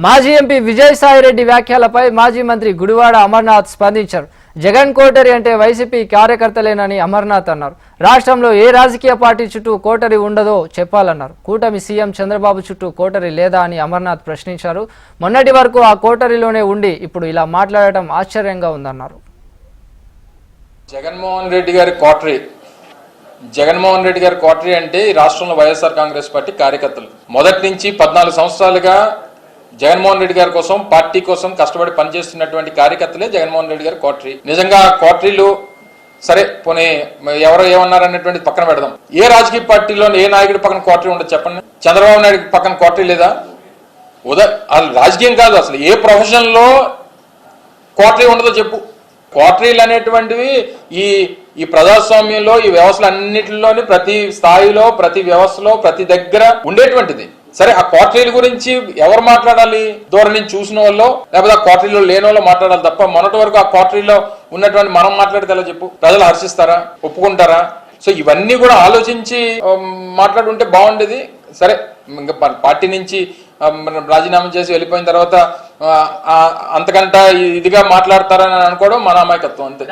మాజీ ఎంపీ విజయసాయిరెడ్డి వ్యాఖ్యలపై మాజీ మంత్రి గుడివాడ అమర్నాథ్ స్పందించారు. జగన్ కోటరీ అంటే వైసీపీ కార్యకర్తలేనని అమర్నాథ్ అన్నారు. రాష్ట్రంలో ఏ రాజకీయ పార్టీ చుట్టూ కోటరీ ఉండదో చెప్పాలన్నారు. కూటమి సీఎం చంద్రబాబు చుట్టూ కోటరీ లేదా అని అమర్నాథ్ ప్రశ్నించారు. మొన్నటి వరకు ఆ కోటరీలోనే ఉండి ఇప్పుడు ఇలా మాట్లాడటం ఆశ్చర్యంగా ఉందన్నారు. జగన్మోహన్ రెడ్డి గారి కోటరీ అంటే ఈ రాష్ట్రంలో వైఎస్ఆర్ కాంగ్రెస్ పార్టీ కార్యకర్తలు మొదటి నుంచి 14 సంవత్సరాలుగా జగన్మోహన్ రెడ్డి గారి కోసం పార్టీ కోసం కష్టపడి పనిచేస్తున్నటువంటి కార్యకర్తలే జగన్మోహన్ రెడ్డి గారి కోటరీ. నిజంగా కోటరీలు సరే పోనీ ఎవరో ఏమన్నారనేటువంటి పక్కన పెడదాం. ఏ రాజకీయ పార్టీలో ఏ నాయకుడి పక్కన కోటరీ ఉండదు చెప్పండి. చంద్రబాబు నాయుడు పక్కన కోటరీ లేదా? రాజకీయం కాదు, అసలు ఏ ప్రొఫెషన్ లో కోటరీ ఉండదో చెప్పు. కోటరీలు అనేటువంటివి ఈ ప్రజాస్వామ్యంలో ఈ వ్యవస్థలు అన్నిటిలోని ప్రతి స్థాయిలో ప్రతి వ్యవస్థలో ప్రతి దగ్గర ఉండేటువంటిది. సరే ఆ కోటరీల గురించి ఎవరు మాట్లాడాలి? దూరం నుంచి చూసిన వాళ్ళు లేకపోతే ఆ కోటరీలో లేని వాళ్ళు మాట్లాడాలి తప్ప మొన్నటి వరకు ఆ కోటరీలో ఉన్నటువంటి మనం మాట్లాడితే ఎలా చెప్పు? ప్రజలు హర్షిస్తారా? ఒప్పుకుంటారా? సో ఇవన్నీ కూడా ఆలోచించి మాట్లాడుంటే బాగుండేది. సరే ఇంకా పార్టీ నుంచి రాజీనామా చేసి వెళ్ళిపోయిన తర్వాత అంతకంటే ఇదిగా మాట్లాడతారని అనుకోవడం మన అమాయకత్వం అంతే.